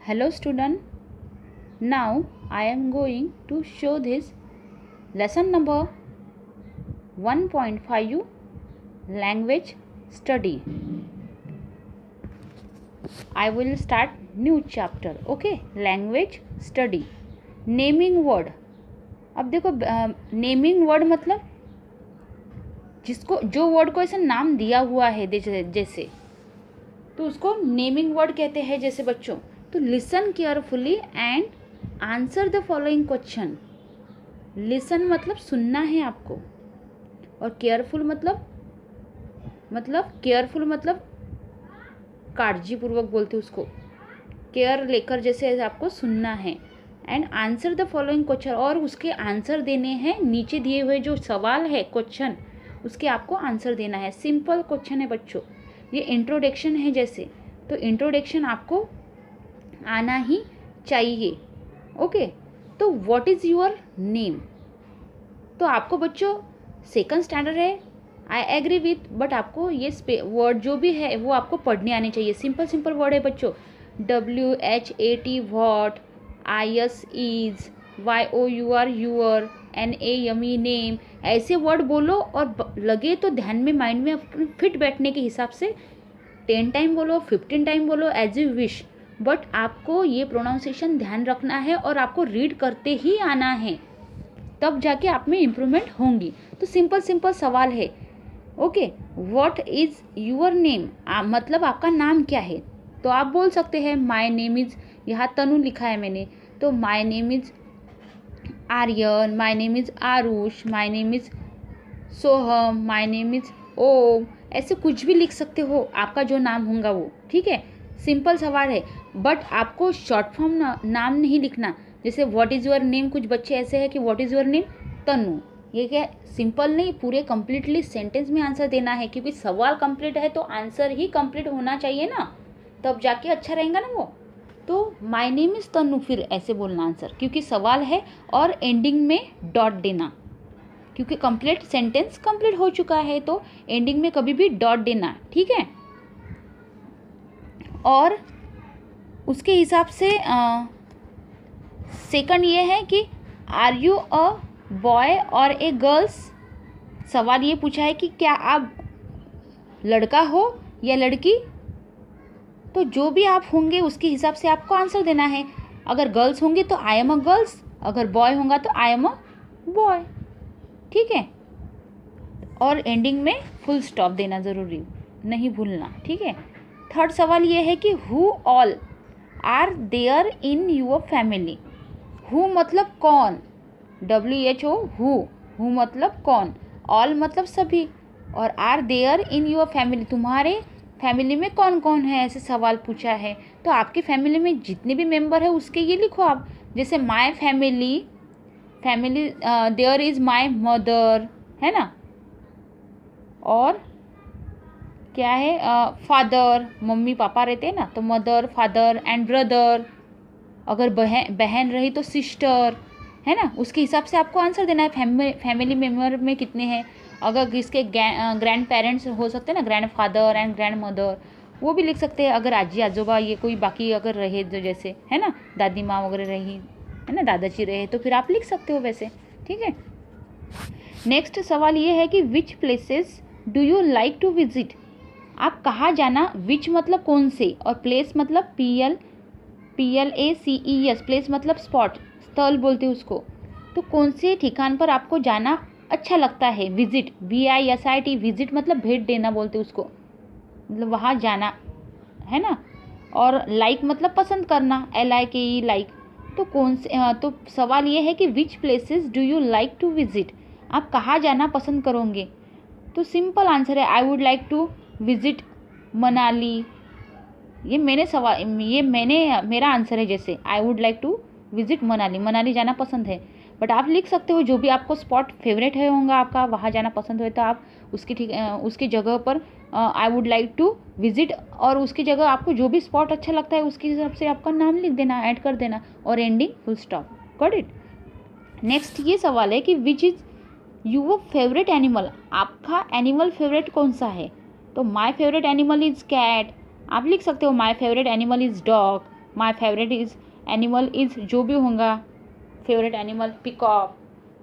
Hello student, now I am going to show this lesson number 1.5 language study. I will start new chapter. Okay, language study. Naming word. अब देखो naming word मतलब जिसको जो word को ऐसे नाम दिया हुआ है जैसे तो उसको नेमिंग वर्ड कहते हैं। जैसे बच्चों तो listen carefully and answer the following question. Listen मतलब सुनना है आपको, और केयरफुल मतलब काळजीपूर्वक बोलते उसको, केयर लेकर जैसे आपको सुनना है। And answer the following question, और उसके आंसर देने हैं। नीचे दिए हुए जो सवाल है क्वेश्चन उसके आपको आंसर देना है। सिंपल क्वेश्चन है बच्चों, ये इंट्रोडक्शन है जैसे, तो इंट्रोडक्शन आपको आना ही चाहिए। ओके, तो व्हाट इज़ योर नेम। तो आपको बच्चों सेकंड स्टैंडर्ड है, आई एग्री विथ, बट आपको ये वर्ड जो भी है वो आपको पढ़ने आने चाहिए। सिंपल वर्ड है बच्चों। WHAT what, IS is, YOUR your, NA yummy name. ऐसे वर्ड बोलो और लगे तो ध्यान में माइंड में अपने फिट बैठने के हिसाब से 10 टाइम बोलो, 15 टाइम बोलो, एज यू विश, बट आपको ये प्रोनाउंसिएशन ध्यान रखना है और आपको रीड करते ही आना है, तब जाके आप में इम्प्रूवमेंट होंगी। तो सिंपल सवाल है। Okay, what is your name, मतलब आपका नाम क्या है। तो आप बोल सकते हैं माय नेम इज़, यहाँ तनु लिखा है मैंने, तो my name is Aryan, my name is Aarush, my name is Soham, my name is Om. ऐसे कुछ भी लिख सकते हो, आपका जो नाम होगा वो। ठीक है, सिंपल सवाल है, बट आपको शॉर्ट फॉर्म नाम नहीं लिखना। जैसे व्हाट इज़ योर नेम, कुछ बच्चे ऐसे हैं कि व्हाट इज़ योर नेम तनु, ये क्या सिंपल नहीं, पूरे कंप्लीटली सेंटेंस में आंसर देना है, क्योंकि सवाल कंप्लीट है तो आंसर ही कंप्लीट होना चाहिए ना, तब जाके अच्छा रहेगा ना वो। तो माय नेम इज़ तनु, फिर ऐसे बोलना आंसर, क्योंकि सवाल है, और एंडिंग में डॉट देना, क्योंकि कंप्लीट सेंटेंस कंप्लीट हो चुका है, तो एंडिंग में कभी भी डॉट देना। ठीक है, और उसके हिसाब से सेकंड ये है कि आर यू अ बॉय और ए गर्ल्स। सवाल ये पूछा है कि क्या आप लड़का हो या लड़की, तो जो भी आप होंगे उसके हिसाब से आपको आंसर देना है। अगर गर्ल्स होंगे तो आई एम अ गर्ल्स, अगर बॉय होगा तो आई एम अ बॉय। ठीक है, और एंडिंग में फुल स्टॉप देना ज़रूरी नहीं भूलना। ठीक है, थर्ड सवाल ये है कि who all are there in your family. Who मतलब कौन, WHO हु मतलब कौन, ऑल मतलब सभी, और are there in your family तुम्हारे फैमिली में कौन कौन है, ऐसे सवाल पूछा है। तो आपके फैमिली में जितने भी मेंबर है उसके ये लिखो आप। जैसे my family there is my mother, है ना, और क्या है फादर, मम्मी पापा रहते हैं ना, तो मदर, फादर एंड ब्रदर। अगर बहन रही तो सिस्टर, है ना, उसके हिसाब से आपको आंसर देना है। फैमिली मेम्बर में कितने हैं, अगर किसके ग्रैंड पेरेंट्स हो सकते हैं ना, grand father and grand mother, वो भी लिख सकते हैं। अगर आजी आजोबा ये कोई बाकी अगर रहे जो जैसे, है ना, दादी माँ वगैरह रही, है ना, दादाजी रहे, तो फिर आप लिख सकते हो वैसे। ठीक है, नेक्स्ट सवाल ये है कि which places do you like to visit. आप कहाँ जाना, विच मतलब कौन से, और प्लेस मतलब PLACES, प्लेस मतलब स्पॉट, स्थल बोलते हैं उसको। तो कौन से ठिकान पर आपको जाना अच्छा लगता है। विजिट, VISIT, विजिट मतलब भेंट देना बोलते हैं उसको, मतलब वहाँ जाना, है ना। और लाइक मतलब पसंद करना, LIKE लाइक। तो कौन से तो सवाल ये है कि which places do you like to visit, आप कहाँ जाना पसंद करोगे। तो सिंपल आंसर है I would like to visit Manali. ये मेरा आंसर है। जैसे I would like to visit Manali जाना पसंद है। बट आप लिख सकते हो जो भी आपको स्पॉट फेवरेट है होगा आपका, वहाँ जाना पसंद हो तो आप उसकी जगह पर I would like to visit, और उसकी जगह आपको जो भी स्पॉट अच्छा लगता है उसके हिसाब से आपका नाम लिख देना, ऐड कर देना, और ending full stop. Got it. Next ये सवाल है कि which is your favourite animal, आपका एनिमल फेवरेट कौन सा है। तो my favourite animal is cat, आप लिख सकते हो my favourite animal is dog, my favourite is animal is, जो भी होगा फेवरेट एनिमल, पिकॉक,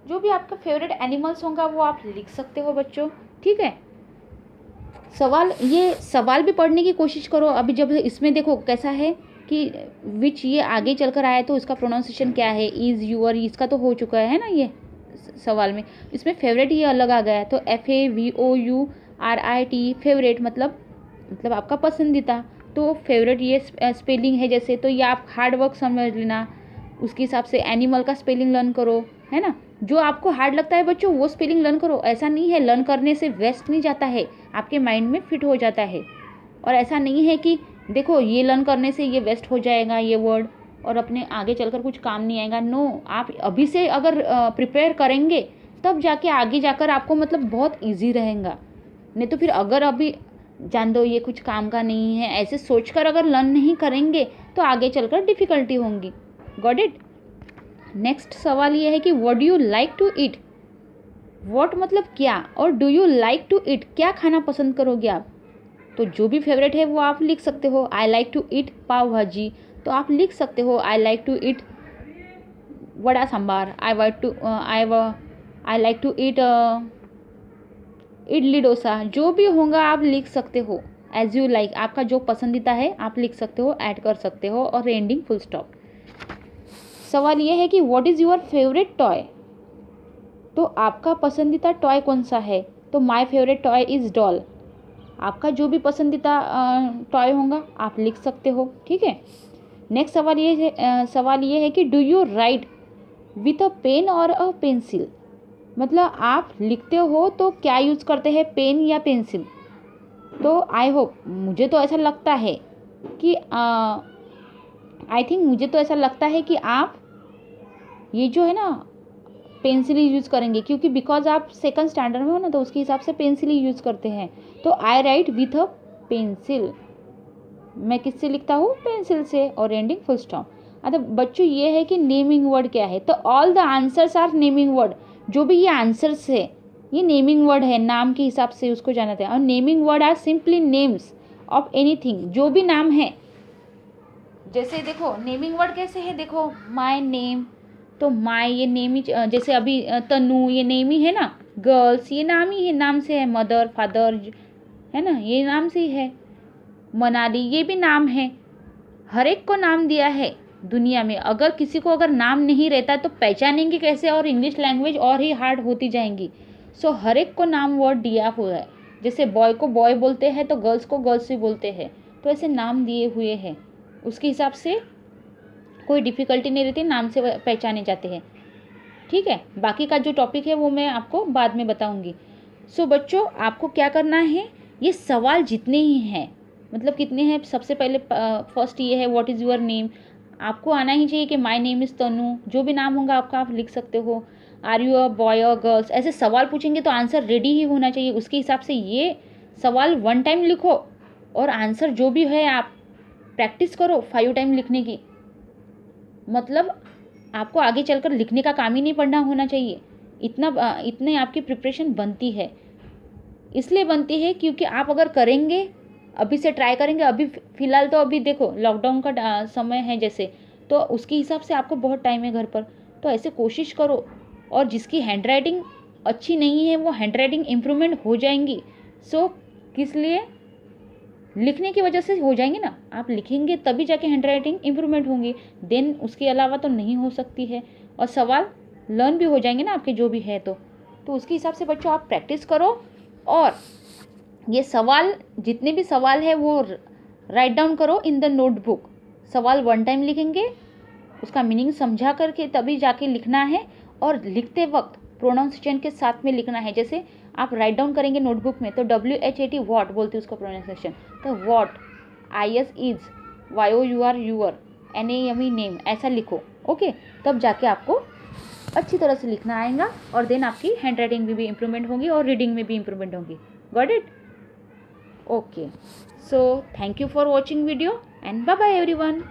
जो भी आपका फेवरेट एनिमल्स होगा वो आप लिख सकते हो बच्चों। ठीक है, सवाल, ये सवाल भी पढ़ने की कोशिश करो। अभी जब इसमें देखो कैसा है कि विच ये आगे चलकर आया तो उसका प्रोनाउंसिएशन क्या है, इज़, यूअर, इसका तो हो चुका है ना ये सवाल में। इसमें फेवरेट ये अलग आ गया है, तो FAVOURIT, फेवरेट मतलब आपका पसंदीदा। तो फेवरेट ये स्पेलिंग है जैसे, तो ये आप हार्ड वर्क समझ लेना, उसके हिसाब से एनिमल का स्पेलिंग लर्न करो, है ना। जो आपको हार्ड लगता है बच्चों वो स्पेलिंग लर्न करो। ऐसा नहीं है, लर्न करने से वेस्ट नहीं जाता है, आपके माइंड में फिट हो जाता है। और ऐसा नहीं है कि देखो ये लर्न करने से ये वेस्ट हो जाएगा ये वर्ड और अपने आगे चलकर कुछ काम नहीं आएगा। नो, आप अभी से अगर प्रिपेयर करेंगे तब जाके आगे जाकर आपको मतलब बहुत ईजी रहेगा। नहीं तो फिर अगर अभी जान दो ये कुछ काम का नहीं है ऐसे सोचकर अगर लर्न नहीं करेंगे तो आगे चलकर डिफ़िकल्टी होंगी। Got it. नेक्स्ट सवाल ये है कि what do you like to eat. What मतलब क्या, और do you like to eat, क्या खाना पसंद करोगे आप। तो जो भी फेवरेट है वो आप लिख सकते हो। आई लाइक टू ईट पाव भाजी, तो आप लिख सकते हो I like to eat vada sambar, I like to eat idli dosa, जो भी होगा आप लिख सकते हो एज यू लाइक। आपका जो पसंदीदा है आप लिख सकते हो, ऐड कर सकते हो, और एंडिंग फुल स्टॉप। सवाल ये है कि what is your favourite toy. तो आपका पसंदीदा टॉय कौन सा है, तो my favourite toy is doll. आपका जो भी पसंदीदा टॉय होगा आप लिख सकते हो। ठीक है, नेक्स्ट सवाल ये है कि do you write with a pen और अ पेंसिल। मतलब आप लिखते हो तो क्या यूज़ करते हैं, पेन या पेंसिल। तो आई होप, मुझे तो ऐसा लगता है कि मुझे तो ऐसा लगता है कि आप ये जो है ना पेंसिल ही यूज़ करेंगे, क्योंकि बिकॉज आप सेकंड स्टैंडर्ड में हो ना तो उसके हिसाब से पेंसिल ही यूज़ करते हैं। तो आई राइट विथ अ पेंसिल, मैं किससे लिखता हूँ, पेंसिल से, और एंडिंग फुल स्टॉप। अच्छा बच्चों ये है कि नेमिंग वर्ड क्या है, तो all the answers are naming word. जो भी ये आंसर्स है ये नेमिंग वर्ड है, नाम के हिसाब से उसको जानते हैं। और naming word are simply names of anything, जो भी नाम है। जैसे देखो नेमिंग वर्ड कैसे है, देखो माय नेम, तो माय ये नेम ही, जैसे अभी तनु ये नेम ही है ना, गर्ल्स ये नाम ही है, नाम से है, मदर फादर है ना ये नाम से ही है, मनाली ये भी नाम है। हर एक को नाम दिया है दुनिया में। अगर किसी को अगर नाम नहीं रहता तो पहचानेंगे कैसे, और इंग्लिश लैंग्वेज और ही हार्ड होती जाएंगी। सो हर एक को नाम वर्ड दिया हुआ है। जैसे बॉय को बॉय बोलते हैं तो गर्ल्स को गर्ल्स भी बोलते हैं, तो ऐसे नाम दिए हुए हैं, उसके हिसाब से कोई डिफ़िकल्टी नहीं रहती, नाम से पहचाने जाते हैं। ठीक है, बाकी का जो टॉपिक है वो मैं आपको बाद में बताऊंगी। सो बच्चों आपको क्या करना है, ये सवाल जितने ही हैं, मतलब कितने हैं, सबसे पहले फर्स्ट ये है व्हाट इज़ योर नेम। आपको आना ही चाहिए कि माय नेम इज़ तनु, जो भी नाम होगा आपका आप लिख सकते हो। आर यू अ बॉय और गर्ल्स, ऐसे सवाल पूछेंगे तो आंसर रेडी ही होना चाहिए। उसके हिसाब से ये सवाल 1 टाइम लिखो, और आंसर जो भी है आप प्रैक्टिस करो 5 टाइम लिखने की। मतलब आपको आगे चलकर लिखने का काम ही नहीं पड़ना होना चाहिए। इतने आपकी प्रिपरेशन बनती है, इसलिए बनती है क्योंकि आप अगर करेंगे, अभी से ट्राई करेंगे। अभी फ़िलहाल तो अभी देखो लॉकडाउन का समय है जैसे, तो उसके हिसाब से आपको बहुत टाइम है घर पर, तो ऐसे कोशिश करो। और जिसकी हैंड राइटिंग अच्छी नहीं है वो हैंड राइटिंग इम्प्रूवमेंट हो जाएंगी। सो किस लिए, लिखने की वजह से हो जाएंगे ना, आप लिखेंगे तभी जाके हैंड राइटिंग इम्प्रूवमेंट होंगी, देन उसके अलावा तो नहीं हो सकती है। और सवाल लर्न भी हो जाएंगे ना आपके जो भी है, तो उसके हिसाब से बच्चों आप प्रैक्टिस करो। और ये सवाल जितने भी सवाल है वो राइट डाउन करो इन द नोटबुक। सवाल 1 टाइम लिखेंगे, उसका मीनिंग समझा करके तभी जाके लिखना है, और लिखते वक्त प्रोनाउंसिएशन के साथ में लिखना है। जैसे आप राइट डाउन करेंगे नोटबुक में तो WHAT वॉट बोलते हैं उसका प्रोनाउंसिएशन, तो what, IS is, YOUR your, NAME name, ऐसा लिखो। ओके, तब जाके आपको अच्छी तरह से लिखना आएगा, और देन आपकी हैंड राइटिंग में भी इम्प्रूवमेंट होगी और रीडिंग में भी इम्प्रूवमेंट होगी। Got it. Okay, so thank you for watching video and bye bye everyone.